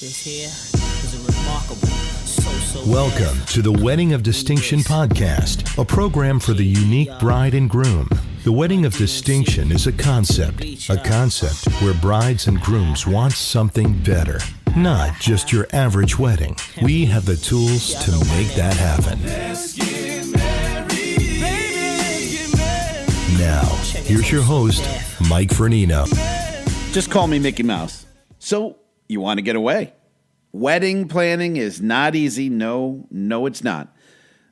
This here is a remarkable, Welcome to the Wedding of Distinction podcast, a program for the unique bride and groom. The Wedding of Distinction is a concept where brides and grooms want something better. Not just your average wedding. We have the tools to make that happen. Now, here's your host, Mike Fernino. Just call me Mickey Mouse. So, you want to get away? Wedding planning is not easy. No, it's not.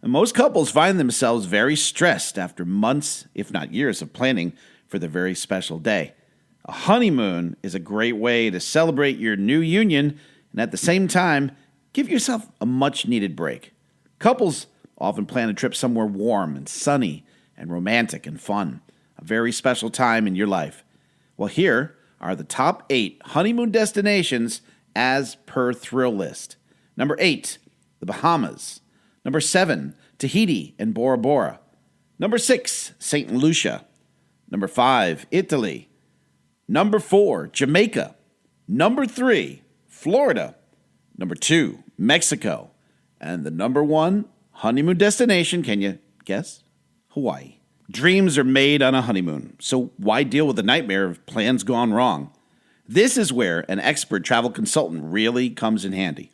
And most couples find themselves very stressed after months, if not years, of planning for their very special day. A honeymoon is a great way to celebrate your new union and at the same time, give yourself a much-needed break. Couples often plan a trip somewhere warm and sunny and romantic and fun, a very special time in your life. Well, here are the top 8 honeymoon destinations as per Thrill List. Number 8, the Bahamas. Number 7, Tahiti and Bora Bora. Number 6, St. Lucia. Number 5, Italy. Number 4, Jamaica. Number 3, Florida. Number 2, Mexico. And the number 1 honeymoon destination, can you guess? Hawaii. Dreams are made on a honeymoon, so why deal with the nightmare of plans gone wrong? This is where an expert travel consultant really comes in handy.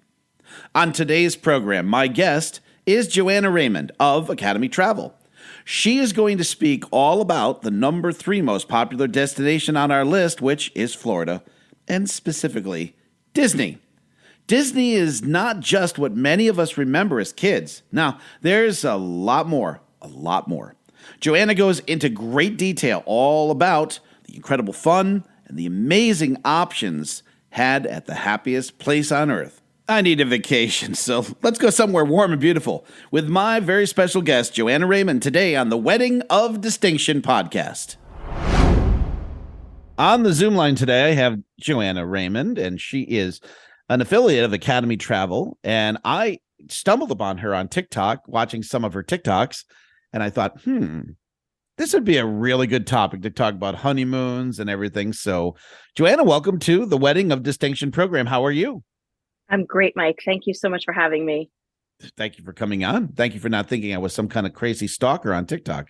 On today's program, my guest is Johanna Raymond of Academy Travel. She is going to speak all about the number 3 most popular destination on our list, which is Florida, and specifically Disney. Disney is not just what many of us remember as kids. Now, there's a lot more. Johanna goes into great detail all about the incredible fun and the amazing options had at the happiest place on earth. I need a vacation, so let's go somewhere warm and beautiful with my very special guest, Johanna Raymond, today on the Wedding of Distinction podcast. On the Zoom line today, I have Johanna Raymond, and she is an affiliate of Academy Travel, and I stumbled upon her on TikTok, watching some of her TikToks, and I thought, this would be a really good topic to talk about honeymoons and everything. So, Johanna, welcome to the Wedding of Distinction program. How are you? I'm great, Mike. Thank you so much for having me. Thank you for coming on. Thank you for not thinking I was some kind of crazy stalker on TikTok.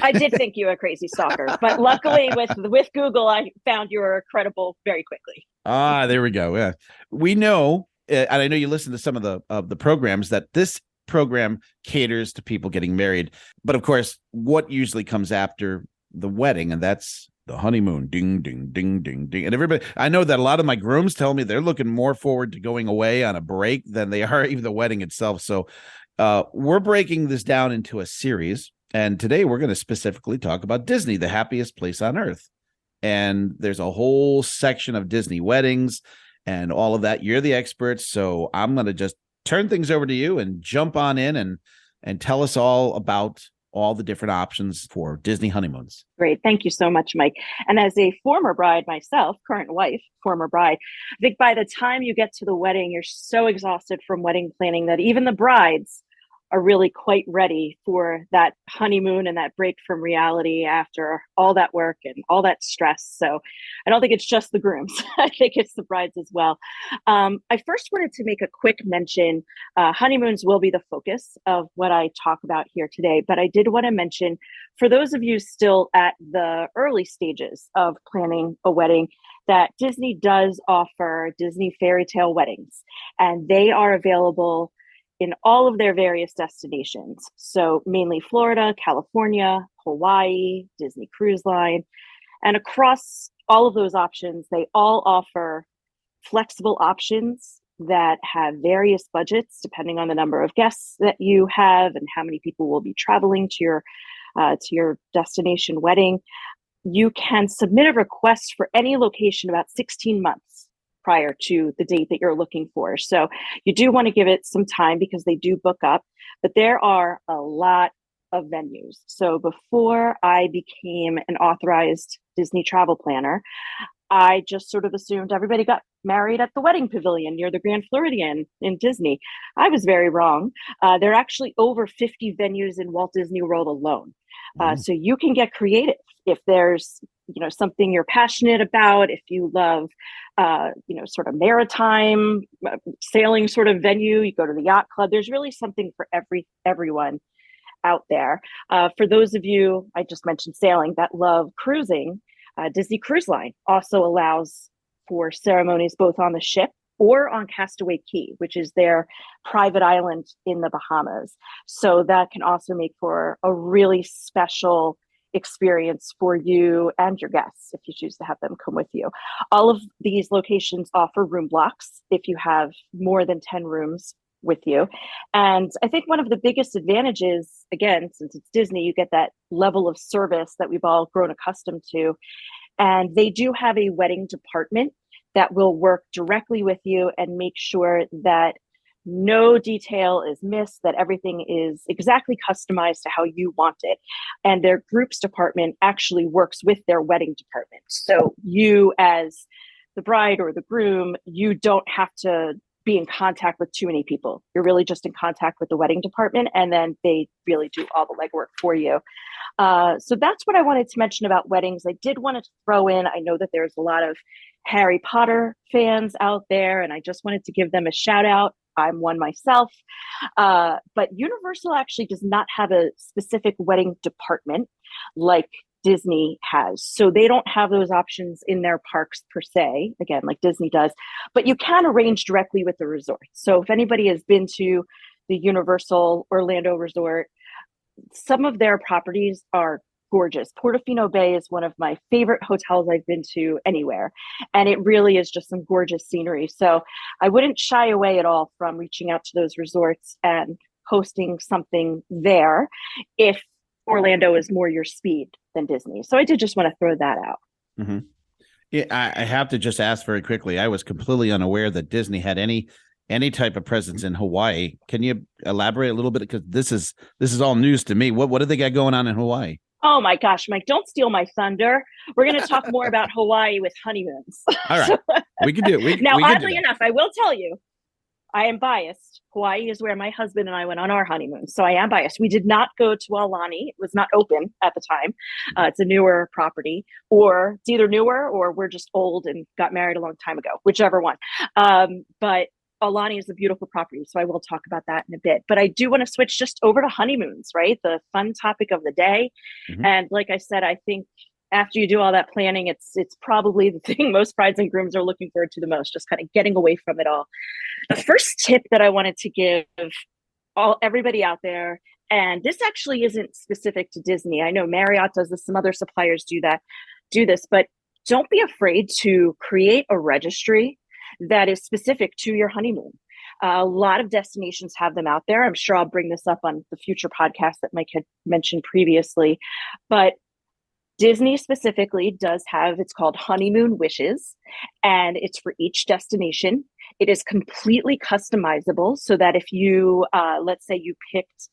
I did think you were a crazy stalker, but luckily with Google, I found you were credible very quickly. There we go. Yeah, we know, and I know you listen to some of the programs, that this program caters to people getting married. But of course, what usually comes after the wedding, and that's the honeymoon. Ding, ding, ding, ding, ding. And everybody, I know that a lot of my grooms tell me they're looking more forward to going away on a break than they are even the wedding itself. So we're breaking this down into a series. And today we're going to specifically talk about Disney, the happiest place on earth. And there's a whole section of Disney weddings and all of that. You're the expert. So I'm going to just turn things over to you and jump on in and tell us all about all the different options for Disney honeymoons. Great. Thank you so much, Mike. And as a former bride myself, current wife, former bride, I think by the time you get to the wedding, you're so exhausted from wedding planning that even the brides are really quite ready for that honeymoon and that break from reality after all that work and all that stress. So I don't think it's just the grooms. I think it's the brides as well. I first wanted to make a quick mention. Honeymoons will be the focus of what I talk about here today, but I did want to mention, for those of you still at the early stages of planning a wedding, that Disney does offer Disney fairy tale weddings, and they are available in all of their various destinations. So mainly Florida, California, Hawaii, Disney Cruise Line. And across all of those options, they all offer flexible options that have various budgets depending on the number of guests that you have and how many people will be traveling to your destination wedding. You can submit a request for any location about 16 months prior to the date that you're looking for. So you do want to give it some time because they do book up, but there are a lot of venues. So before I became an authorized Disney travel planner, I just sort of assumed everybody got married at the wedding pavilion near the Grand Floridian in Disney. I was very wrong. There are actually over 50 venues in Walt Disney World alone. So you can get creative. If there's something you're passionate about, if you love, sort of maritime sailing sort of venue, you go to the yacht club. There's really something for everyone out there. For those of you, I just mentioned sailing, that love cruising, Disney Cruise Line also allows for ceremonies both on the ship or on Castaway Cay, which is their private island in the Bahamas. So that can also make for a really special experience for you and your guests if you choose to have them come with you. All of these locations offer room blocks if you have more than 10 rooms with you. And I think one of the biggest advantages, again, since it's Disney, you get that level of service that we've all grown accustomed to. And they do have a wedding department that will work directly with you and make sure that no detail is missed, that everything is exactly customized to how you want it. And their groups department actually works with their wedding department. So you, as the bride or the groom, you don't have to be in contact with too many people. You're really just in contact with the wedding department, and then they really do all the legwork for you. So that's what I wanted to mention about weddings. I did want to throw in, I know that there's a lot of Harry Potter fans out there, and I just wanted to give them a shout out. I'm one myself. But Universal actually does not have a specific wedding department like Disney has. So they don't have those options in their parks per se, again, like Disney does, but you can arrange directly with the resort. So if anybody has been to the Universal Orlando Resort, some of their properties are gorgeous. Portofino Bay is one of my favorite hotels I've been to anywhere. And it really is just some gorgeous scenery. So I wouldn't shy away at all from reaching out to those resorts and hosting something there if Orlando is more your speed than Disney. So I did just want to throw that out. Mm-hmm. Yeah, I have to just ask very quickly. I was completely unaware that Disney had any type of presence in Hawaii. Can you elaborate a little bit? Because this is all news to me. What do they got going on in Hawaii? Oh my gosh, Mike, don't steal my thunder. We're going to talk more about Hawaii with honeymoons. All right. We can do it. Now, oddly enough, I will tell you, I am biased. Hawaii is where my husband and I went on our honeymoon. So I am biased. We did not go to Aulani. It was not open at the time. It's a newer property, or it's either newer or we're just old and got married a long time ago, whichever one. But Aulani is a beautiful property. So I will talk about that in a bit. But I do want to switch just over to honeymoons, right? The fun topic of the day. Mm-hmm. And like I said, I think after you do all that planning, it's probably the thing most brides and grooms are looking forward to the most, just kind of getting away from it all. The first tip that I wanted to give everybody out there, and this actually isn't specific to Disney. I know Marriott does this, some other suppliers do this, but don't be afraid to create a registry that is specific to your honeymoon. A lot of destinations have them out there. I'm sure I'll bring this up on the future podcast that Mike had mentioned previously, but Disney specifically does have, it's called Honeymoon Wishes, and it's for each destination. It is completely customizable so that if you, let's say you picked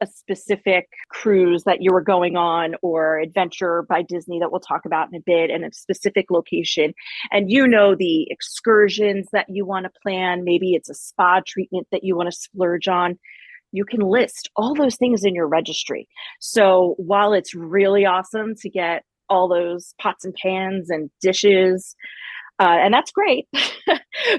a specific cruise that you were going on, or adventure by Disney that we'll talk about in a bit, and a specific location, and you know the excursions that you want to plan, maybe it's a spa treatment that you want to splurge on, you can list all those things in your registry. So while it's really awesome to get all those pots and pans and dishes, and that's great,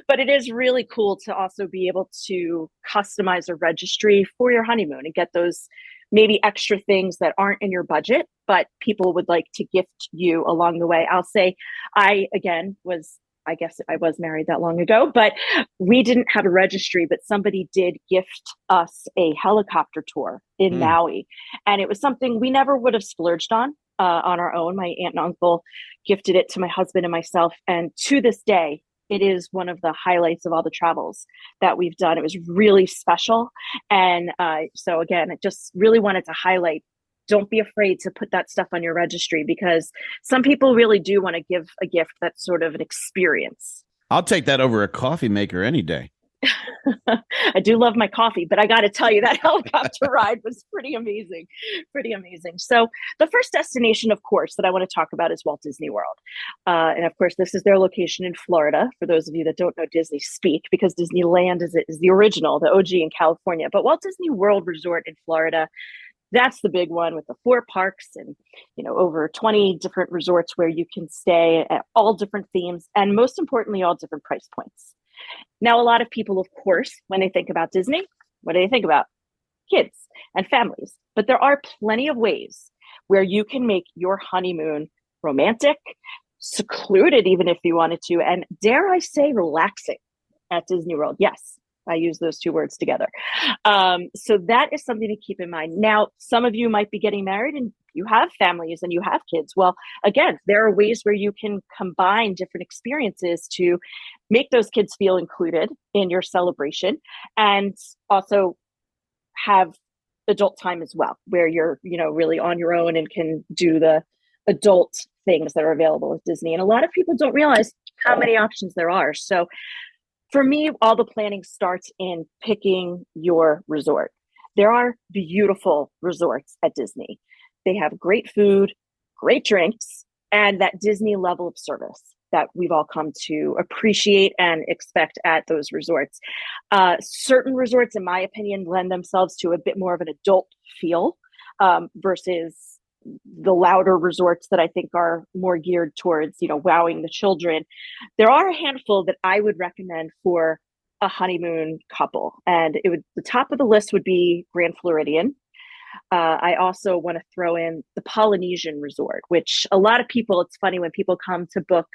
but it is really cool to also be able to customize a registry for your honeymoon and get those maybe extra things that aren't in your budget, but people would like to gift you along the way. I'll say, I guess I was married that long ago, but we didn't have a registry, but somebody did gift us a helicopter tour in Maui. And it was something we never would have splurged on our own. My aunt and uncle gifted it to my husband and myself. And to this day, it is one of the highlights of all the travels that we've done. It was really special. And so again, I just really wanted to highlight, don't be afraid to put that stuff on your registry, because some people really do want to give a gift that's sort of an experience. I'll take that over a coffee maker any day. I do love my coffee, but I got to tell you, that helicopter ride was pretty amazing. So the first destination, of course, that I want to talk about is Walt Disney World. And of course, this is their location in Florida, for those of you that don't know Disney speak, because Disneyland is the original, the OG in California. But Walt Disney World Resort in Florida that's the big one with the 4 parks and, over 20 different resorts where you can stay at all different themes and most importantly, all different price points. Now, a lot of people, of course, when they think about Disney, what do they think about? Kids and families. But there are plenty of ways where you can make your honeymoon romantic, secluded, even if you wanted to, and dare I say, relaxing at Disney World. Yes, I use those 2 words together. So that is something to keep in mind. Now, some of you might be getting married and you have families and you have kids. Well, again, there are ways where you can combine different experiences to make those kids feel included in your celebration and also have adult time as well, where you're, really on your own and can do the adult things that are available at Disney. And a lot of people don't realize how many options there are. So for me, all the planning starts in picking your resort. There are beautiful resorts at Disney. They have great food, great drinks, and that Disney level of service that we've all come to appreciate and expect at those resorts. Certain resorts, in my opinion, lend themselves to a bit more of an adult feel versus the louder resorts that I think are more geared towards, wowing the children. There are a handful that I would recommend for a honeymoon couple. And the top of the list would be Grand Floridian. I also want to throw in the Polynesian Resort, which a lot of people, it's funny when people come to book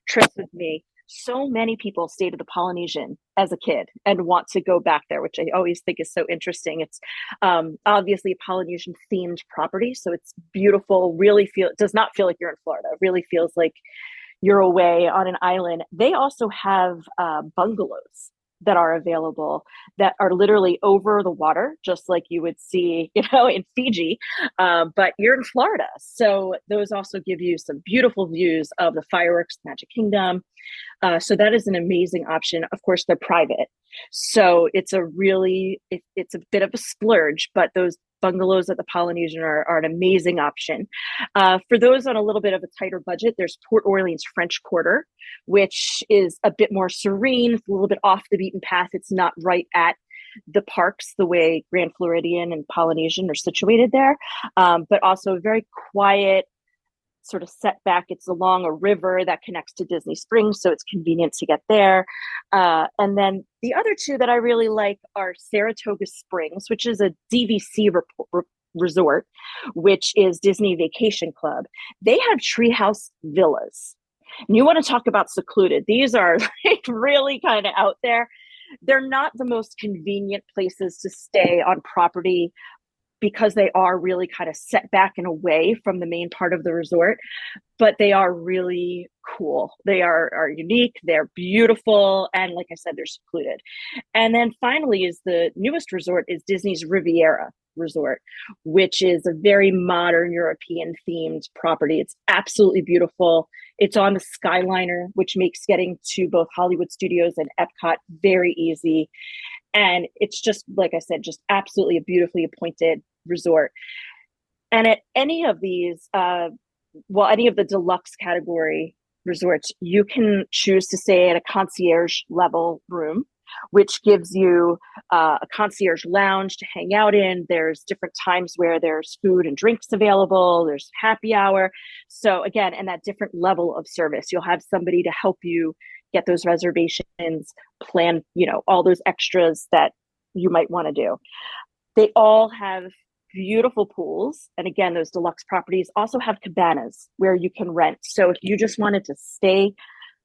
trips with me, so many people stayed at the Polynesian as a kid and want to go back there, which I always think is so interesting. It's obviously a Polynesian themed property, so it's beautiful. It does not feel like you're in Florida. It really feels like you're away on an island. They also have bungalows that are available that are literally over the water, just like you would see, in Fiji, but you're in Florida. So those also give you some beautiful views of the fireworks, Magic Kingdom. So that is an amazing option. Of course, they're private. So it's a bit of a splurge, but those bungalows at the Polynesian are an amazing option. For those on a little bit of a tighter budget, there's Port Orleans French Quarter, which is a bit more serene. It's a little bit off the beaten path. It's not right at the parks the way Grand Floridian and Polynesian are situated there, but also very quiet, sort of set back. It's along a river that connects to Disney Springs, so it's convenient to get there. And then the other 2 that I really like are Saratoga Springs, which is a DVC resort, which is Disney Vacation Club. They have treehouse villas. And you want to talk about secluded. These are really kind of out there. They're not the most convenient places to stay on property because they are really kind of set back and away from the main part of the resort, but they are really cool. They are unique, they're beautiful, and like I said, they're secluded. And then finally is the newest resort is Disney's Riviera Resort, which is a very modern European themed property. It's absolutely beautiful. It's on the Skyliner, which makes getting to both Hollywood Studios and Epcot very easy. And it's just, like I said, just absolutely a beautifully appointed resort. And at any of these, any of the deluxe category resorts, you can choose to stay at a concierge level room, which gives you a concierge lounge to hang out in. There's different times where there's food and drinks available. There's happy hour. So again, and that different level of service, you'll have somebody to help you get those reservations, plan, all those extras that you might want to do. They all have beautiful pools. And again, those deluxe properties also have cabanas where you can rent. So if you just wanted to stay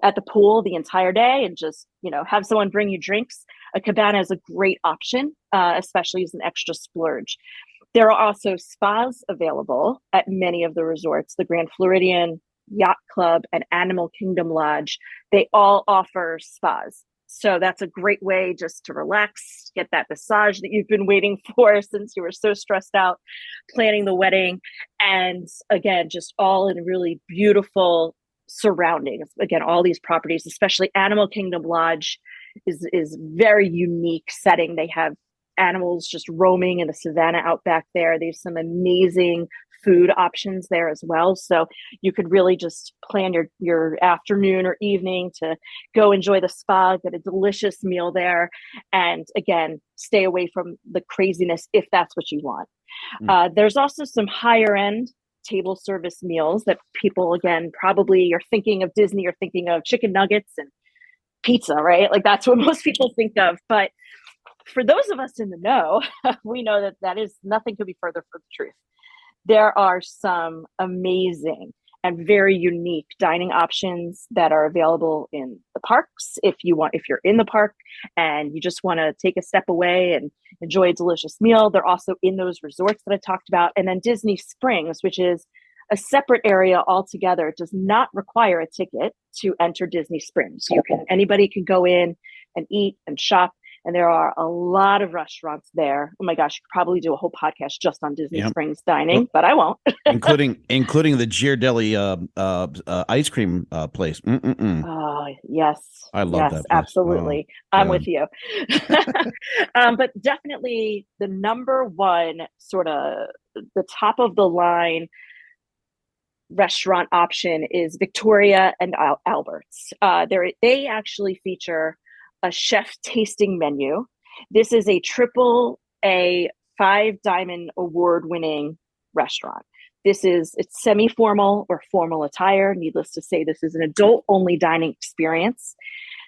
at the pool the entire day and just, have someone bring you drinks, a cabana is a great option, especially as an extra splurge. There are also spas available at many of the resorts, the Grand Floridian, Yacht Club, and Animal Kingdom Lodge. They all offer spas. So that's a great way just to relax, get that massage that you've been waiting for since you were so stressed out planning the wedding. And again, just all in really beautiful surroundings. Again, all these properties, especially Animal Kingdom Lodge is very unique setting. They have animals just roaming in the savannah out back there. They have some amazing food options there as well. So you could really just plan your afternoon or evening to go enjoy the spa, get a delicious meal there, and again, stay away from the craziness if that's what you want. There's also some higher end table service meals that people, again, probably you're thinking of Disney, you're thinking of chicken nuggets and pizza, right? Like that's what most people think of. But for those of us in the know, we know that that is nothing could be further from the truth. There are some amazing and very unique dining options that are available in the parks. If you're in the park and you just want to take a step away and enjoy a delicious meal, they're also in those resorts that I talked about. And then Disney Springs, which is a separate area altogether, does not require a ticket to enter Disney Springs. Anybody can go in and eat and shop. And there are a lot of restaurants there. Oh my gosh, you could probably do a whole podcast just on Disney Springs dining, but I won't. including the Ghirardelli ice cream place. Oh, yes. I love that place. Absolutely. I'm with you. But definitely the number one sort of the top of the line restaurant option is Victoria and Albert's. They actually feature a chef tasting menu. This is a AAA 5-diamond award winning restaurant. It's semi-formal or formal attire. Needless to say, this is an adult only dining experience.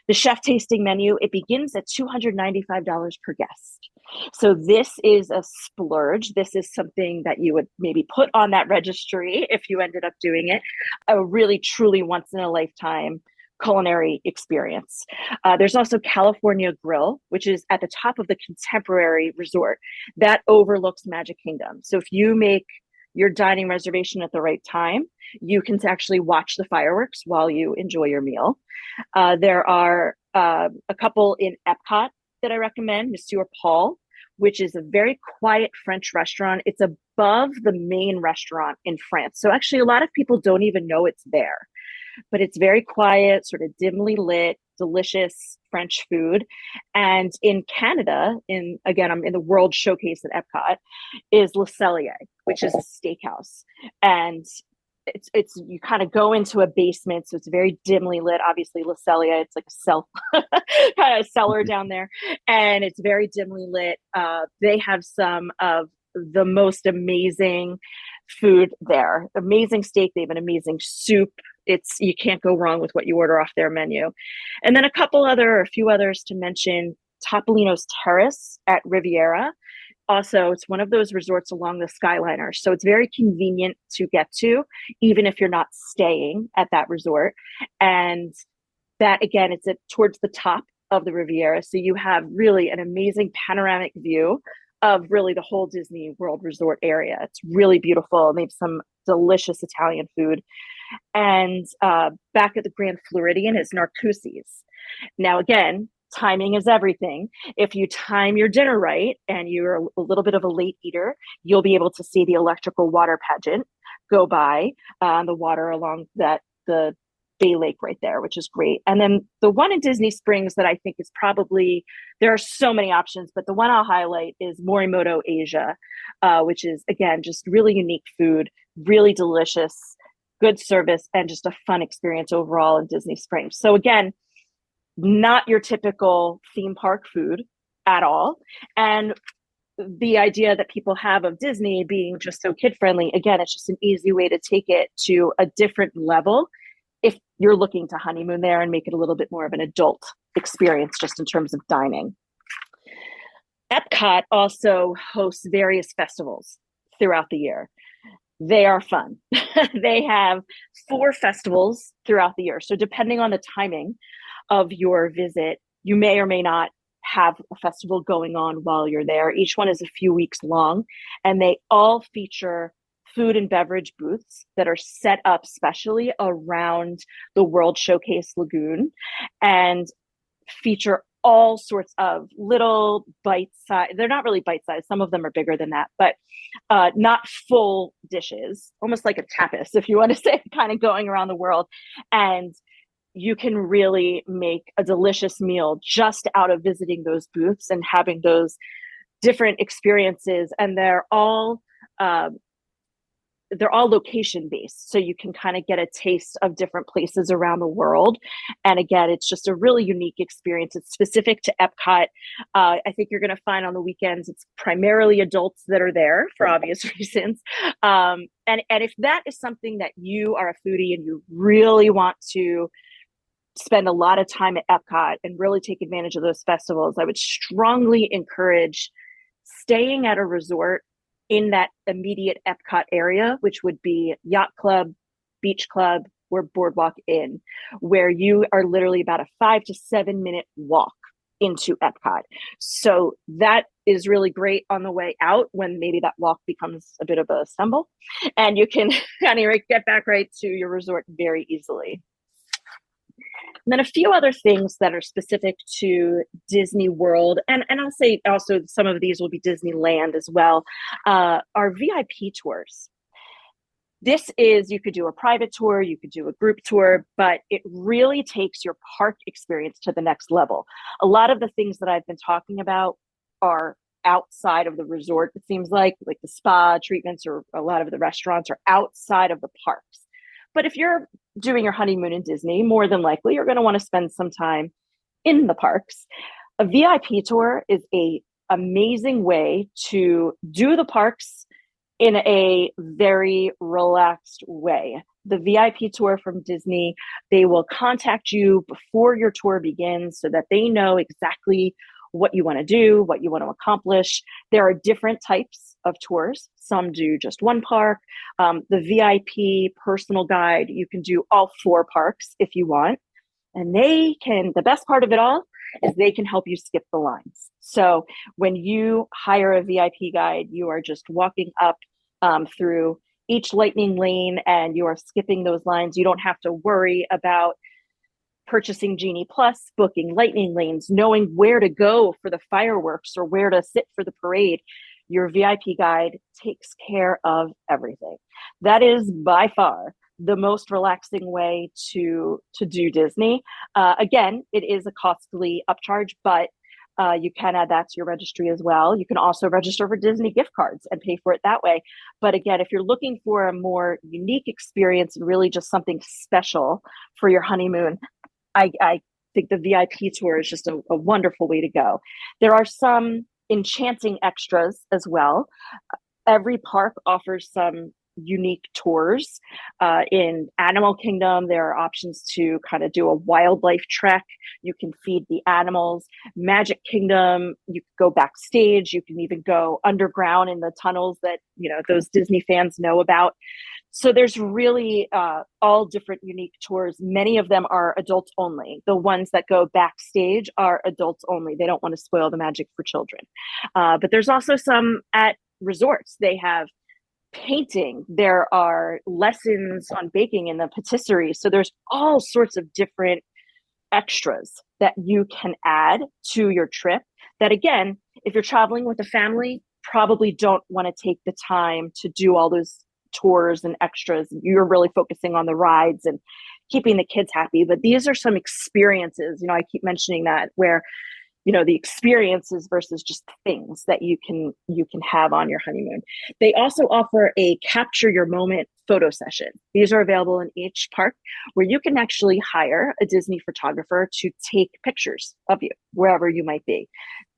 The chef tasting menu, it begins at $295 per guest. So this is a splurge. This is something that you would maybe put on that registry if you ended up doing it. A really, truly once in a lifetime culinary experience. There's also California Grill, which is at the top of the Contemporary Resort that overlooks Magic Kingdom. So if you make your dining reservation at the right time, you can actually watch the fireworks while you enjoy your meal. There are a couple in Epcot that I recommend, Monsieur Paul, which is a very quiet French restaurant. It's above the main restaurant in France. So actually a lot of people don't even know it's there. But it's very quiet, sort of dimly lit, delicious French food. And in Canada, I'm in the World Showcase at Epcot, is Le Cellier, which is a steakhouse. And it's you kind of go into a basement, so it's very dimly lit. Obviously, Le Cellier, it's like a kind of cellar down there, and it's very dimly lit. They have some of the most amazing food there. Amazing steak. They have an amazing soup. You can't go wrong with what you order off their menu. And then a few others to mention, Topolino's Terrace at Riviera. Also, it's one of those resorts along the Skyliner. So it's very convenient to get to, even if you're not staying at that resort. And that, again, it's towards the top of the Riviera. So you have really an amazing panoramic view of really the whole Disney World Resort area. It's really beautiful. They have some delicious Italian food. And back at the Grand Floridian is Narcoossee's. Now, again, timing is everything. If you time your dinner right and you're a little bit of a late eater, you'll be able to see the electrical water pageant go by on the water along the Bay Lake right there, which is great. And then the one in Disney Springs that I think is probably, there are so many options, but the one I'll highlight is Morimoto Asia, which is, again, just really unique food, really delicious, good service, and just a fun experience overall in Disney Springs. So again, not your typical theme park food at all. And the idea that people have of Disney being just so kid-friendly, again, it's just an easy way to take it to a different level if you're looking to honeymoon there and make it a little bit more of an adult experience just in terms of dining. Epcot also hosts various festivals throughout the year. They are fun. They have 4 festivals throughout the year. So depending on the timing of your visit, you may or may not have a festival going on while you're there. Each one is a few weeks long, and they all feature food and beverage booths that are set up specially around the World Showcase Lagoon and feature all sorts of little bite-sized, they're not really bite-sized, some of them are bigger than that, but not full dishes, almost like a tapas, if you want to say, kind of going around the world. And you can really make a delicious meal just out of visiting those booths and having those different experiences. And they're all they're all location based. So you can kind of get a taste of different places around the world. And again, it's just a really unique experience. It's specific to Epcot. I think you're going to find on the weekends, it's primarily adults that are there for obvious reasons. And if that is something that you are a foodie and you really want to spend a lot of time at Epcot and really take advantage of those festivals, I would strongly encourage staying at a resort in that immediate Epcot area, which would be Yacht Club, Beach Club, or Boardwalk Inn, where you are literally about a 5 to 7 minute walk into Epcot. So that is really great on the way out when maybe that walk becomes a bit of a stumble, and you can kind of get back right to your resort very easily. And then a few other things that are specific to Disney World, and I'll say also some of these will be Disneyland as well, are VIP tours. This is, you could do a private tour, you could do a group tour, but it really takes your park experience to the next level. A lot of the things that I've been talking about are outside of the resort, it seems like the spa treatments or a lot of the restaurants are outside of the parks. But if you're doing your honeymoon in Disney, more than likely you're going to want to spend some time in the parks. A VIP tour is an amazing way to do the parks in a very relaxed way. The VIP tour from Disney, they will contact you before your tour begins so that they know exactly what you want to do, what you want to accomplish. There are different types of tours. Some do just one park. The VIP personal guide, you can do all 4 parks if you want. And the best part of it all is they can help you skip the lines. So when you hire a VIP guide, you are just walking up through each lightning lane and you are skipping those lines. You don't have to worry about purchasing Genie Plus, booking lightning lanes, knowing where to go for the fireworks or where to sit for the parade. Your VIP guide takes care of everything. That is by far the most relaxing way to do Disney. Again, it is a costly upcharge, but you can add that to your registry as well. You can also register for Disney gift cards and pay for it that way. But again, if you're looking for a more unique experience and really just something special for your honeymoon, I think the VIP tour is just a wonderful way to go. There are some enchanting extras as well. Every park offers some unique tours. In Animal Kingdom, there are options to kind of do a wildlife trek. You can feed the animals. Magic Kingdom, you can go backstage. You can even go underground in the tunnels that those Disney fans know about. So there's really all different unique tours. Many of them are adults only. The ones that go backstage are adults only. They don't want to spoil the magic for children. But there's also some at resorts. They have painting. There are lessons on baking in the patisserie. So there's all sorts of different extras that you can add to your trip that, again, if you're traveling with a family, probably don't want to take the time to do all those tours and extras. You're really focusing on the rides and keeping the kids happy. But these are some experiences, I keep mentioning that, where the experiences versus just things that you can have on your honeymoon. They also offer a capture your moment photo session. These are available in each park, where you can actually hire a Disney photographer to take pictures of you wherever you might be.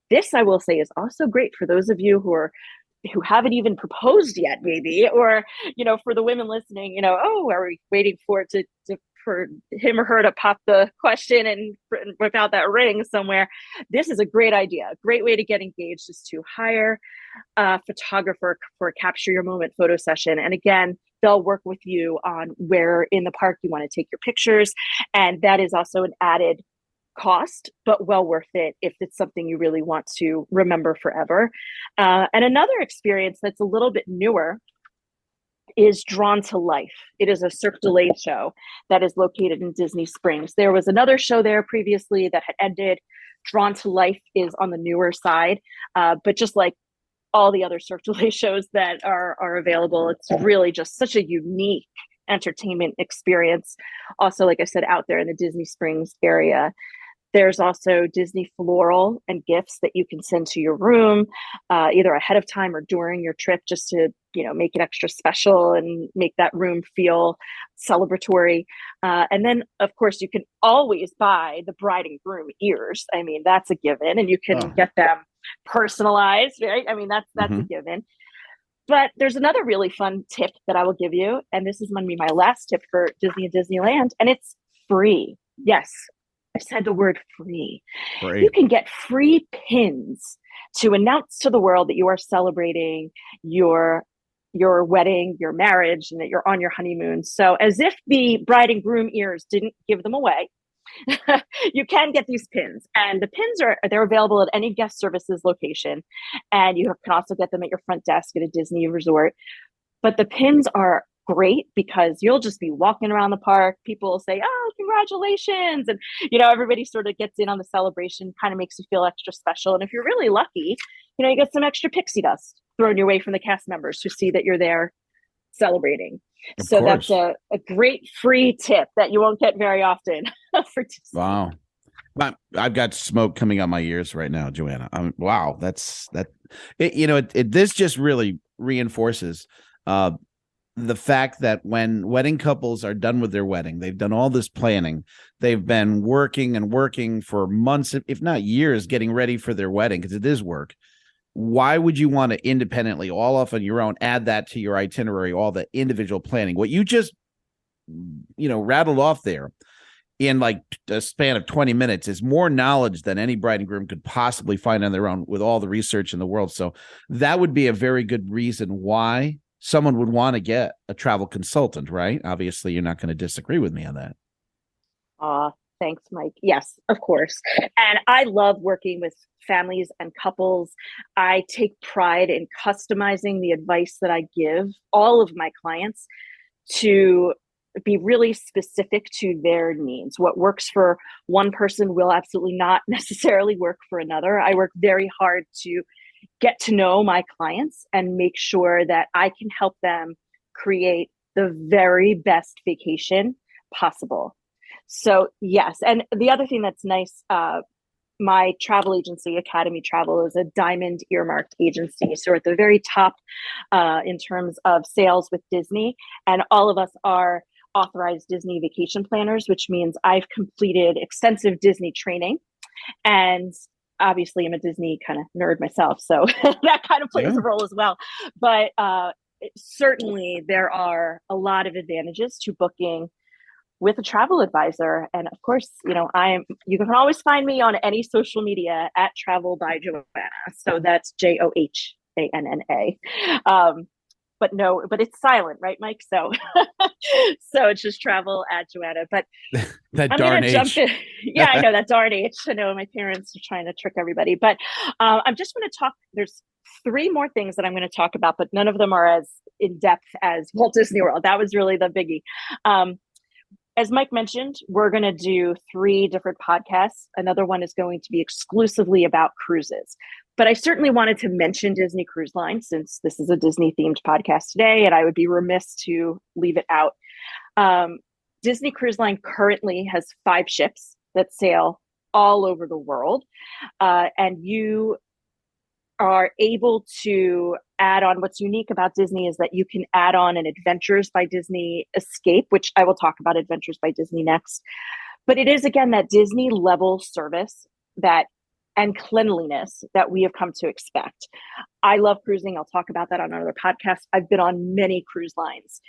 This, I will say, is also great for those of you who haven't even proposed yet, maybe, or for the women listening, are we waiting for him or her to pop the question and whip out that ring somewhere? This is a great idea. A great way to get engaged is to hire a photographer for a capture your moment photo session. And again, they'll work with you on where in the park you want to take your pictures. And that is also an added cost, but well worth it if it's something you really want to remember forever. And another experience that's a little bit newer is Drawn to Life. It is a Cirque du Soleil show that is located in Disney Springs. There was another show there previously that had ended. Drawn to Life is on the newer side, but just like all the other Cirque du Soleil shows that are available, it's really just such a unique entertainment experience. Also, like I said, out there in the Disney Springs area. There's also Disney floral and gifts that you can send to your room, either ahead of time or during your trip, just to, make it extra special and make that room feel celebratory. And then, of course, you can always buy the bride and groom ears. I mean, that's a given, and you can get them personalized, right? I mean, that's a given. But there's another really fun tip that I will give you, and this is going to be my last tip for Disney and Disneyland, and it's free. Yes, I said the word free. Great. You can get free pins to announce to the world that you are celebrating your wedding, your marriage, and that you're on your honeymoon. So as if the bride and groom ears didn't give them away, you can get these pins, and the pins they're available at any guest services location, and you can also get them at your front desk at a Disney resort. But the pins are great because you'll just be walking around the park. People will say, "Oh, congratulations," and everybody sort of gets in on the celebration. Kind of makes you feel extra special. And if you're really lucky, you get some extra pixie dust thrown your way from the cast members who see that you're there celebrating. So that's a great free tip that you won't get very often for Disney. Wow. I've got smoke coming out my ears right now, Johanna. Wow. This just really reinforces the fact that when wedding couples are done with their wedding, they've done all this planning. They've been working and working for months, if not years, getting ready for their wedding, because it is work. Why would you want to independently, all off on your own, add that to your itinerary, all the individual planning? What you just, rattled off there in like a span of 20 minutes is more knowledge than any bride and groom could possibly find on their own with all the research in the world. So that would be a very good reason why someone would want to get a travel consultant, right? Obviously, you're not going to disagree with me on that. Thanks, Mike. Yes, of course. And I love working with families and couples. I take pride in customizing the advice that I give all of my clients to be really specific to their needs. What works for one person will absolutely not necessarily work for another. I work very hard to get to know my clients and make sure that I can help them create the very best vacation possible. So yes, and the other thing that's nice, my travel agency, Academy Travel, is a diamond earmarked agency. So we're at the very top in terms of sales with Disney, and all of us are authorized Disney vacation planners, which means I've completed extensive Disney training, and obviously I'm a Disney kind of nerd myself, so that kind of plays a role as well. But certainly there are a lot of advantages to booking with a travel advisor. And of course, you can always find me on any social media at Travel by Johanna. So that's JOHANNA. But it's silent, right, Mike? So it's just Travel at Johanna. But that I'm darn gonna jump in. Yeah, I know that darn H. I know my parents are trying to trick everybody. But I'm just going to talk. There's 3 more things that I'm going to talk about, but none of them are as in depth as Walt Disney World. That was really the biggie. As Mike mentioned, we're going to do 3 different podcasts. Another one is going to be exclusively about cruises. But I certainly wanted to mention Disney Cruise Line since this is a Disney themed podcast today, and I would be remiss to leave it out. Disney Cruise Line currently has 5 ships that sail all over the world. And you are able to add on. What's unique about Disney is that you can add on an Adventures by Disney escape, which I will talk about Adventures by Disney next. But it is, again, that Disney level service and cleanliness that we have come to expect. I love cruising. I'll talk about that on another podcast. I've been on many cruise lines.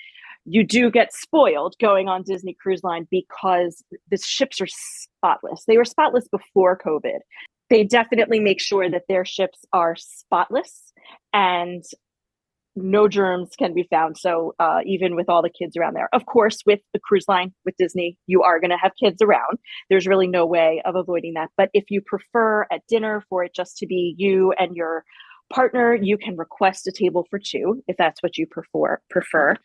You do get spoiled going on Disney Cruise Line because the ships are spotless. They were spotless before COVID. They definitely make sure that their ships are spotless and no germs can be found. So even with all the kids around there, of course, with the cruise line, with Disney, you are going to have kids around. There's really no way of avoiding that. But if you prefer at dinner for it just to be you and your partner, you can request a table for 2 if that's what you prefer.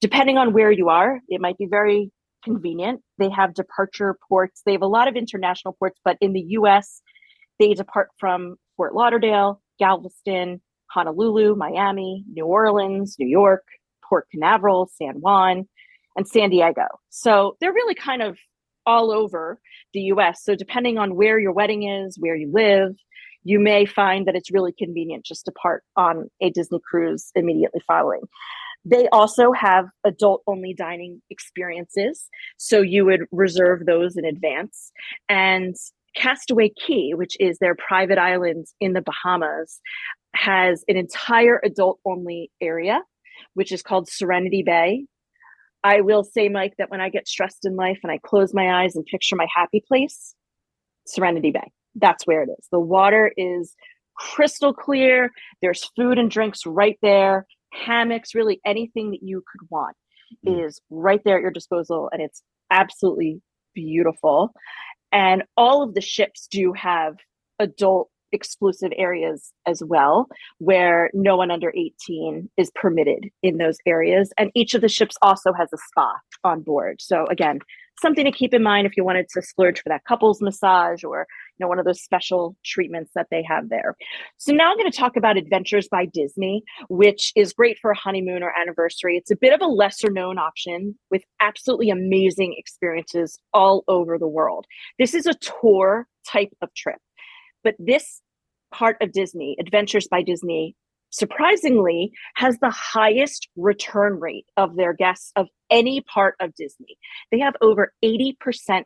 Depending on where you are, it might be very convenient. They have departure ports. They have a lot of international ports, but in the US, they depart from Fort Lauderdale, Galveston, Honolulu, Miami, New Orleans, New York, Port Canaveral, San Juan, and San Diego. So they're really kind of all over the US. So depending on where your wedding is, where you live, you may find that it's really convenient just to part on a Disney cruise immediately following. They also have adult-only dining experiences, so you would reserve those in advance. And Castaway Cay, which is their private island in the Bahamas, has an entire adult-only area, which is called Serenity Bay. I will say, Mike, that when I get stressed in life and I close my eyes and picture my happy place, Serenity Bay, that's where it is. The water is crystal clear. There's food and drinks right there. Hammocks, really anything that you could want is right there at your disposal, and it's absolutely beautiful. And all of the ships do have adult exclusive areas as well, where no one under 18 is permitted in those areas. And each of the ships also has a spa on board. So again, something to keep in mind if you wanted to splurge for that couples massage or one of those special treatments that they have there. So now I'm going to talk about Adventures by Disney, which is great for a honeymoon or anniversary. It's a bit of a lesser known option with absolutely amazing experiences all over the world. This is a tour type of trip, but this part of Disney, Adventures by Disney, surprisingly has the highest return rate of their guests of any part of Disney. They have over 80%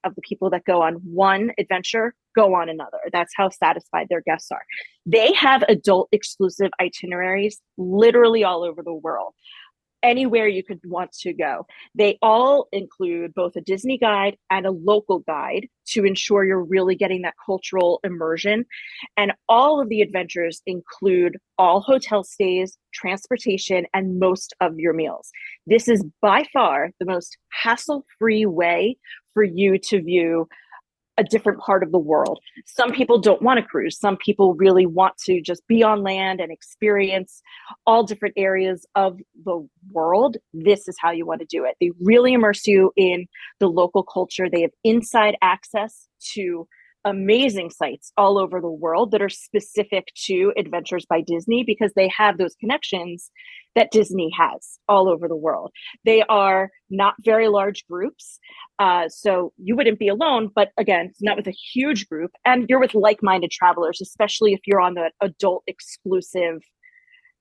of the people that go on one adventure go on another. That's how satisfied their guests are. They have adult exclusive itineraries literally all over the world, anywhere you could want to go. They all include both a Disney guide and a local guide to ensure you're really getting that cultural immersion. And all of the adventures include all hotel stays, transportation, and most of your meals. This is by far the most hassle-free way for you to view a different part of the world. Some people don't want to cruise. Some people really want to just be on land and experience all different areas of the world. This is how you want to do it. They really immerse you in the local culture. They have inside access to amazing sites all over the world that are specific to Adventures by Disney because they have those connections that Disney has all over the world. They are not very large groups, so you wouldn't be alone, but again, it's not with a huge group, and you're with like-minded travelers, especially if you're on the adult exclusive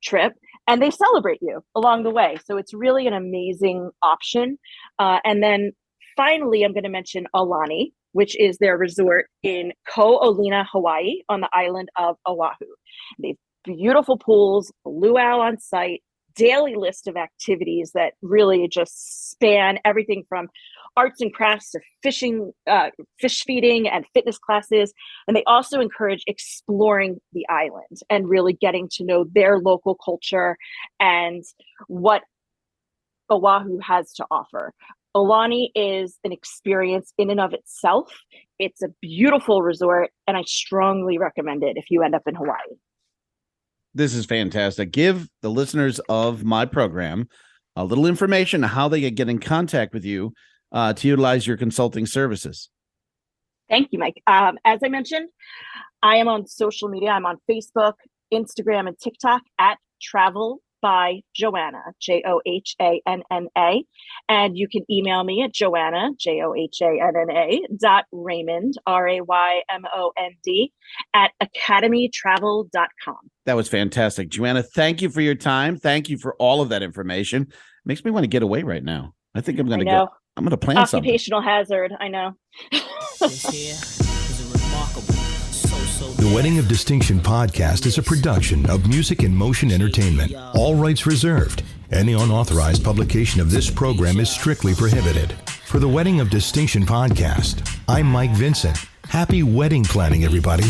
trip, and they celebrate you along the way. So it's really an amazing option. And then finally, I'm going to mention Aulani, which is their resort in Ko-Olina, Hawaii, on the island of Oahu. They have beautiful pools, luau on site, daily list of activities that really just span everything from arts and crafts to fishing, fish feeding and fitness classes. And they also encourage exploring the island and really getting to know their local culture and what Oahu has to offer. Aulani is an experience in and of itself. It's a beautiful resort, and I strongly recommend it if you end up in Hawaii. This is fantastic. Give the listeners of my program a little information on how they can get in contact with you to utilize your consulting services. Thank you, Mike. As I mentioned, I am on social media. I'm on Facebook, Instagram, and TikTok at Travel by Johanna, Johanna. And you can email me at Johanna, Johanna, .Raymond, Raymond, at academytravel.com. That was fantastic. Johanna, thank you for your time. Thank you for all of that information. Makes me want to get away right now. I think I'm going to go. I'm going to plan something. Occupational hazard. I know. This here is a remarkable, The Wedding of Distinction podcast is a production of Music and Motion Entertainment. All rights reserved. Any unauthorized publication of this program is strictly prohibited. For the Wedding of Distinction podcast, I'm Mike Vincent. Happy wedding planning, everybody.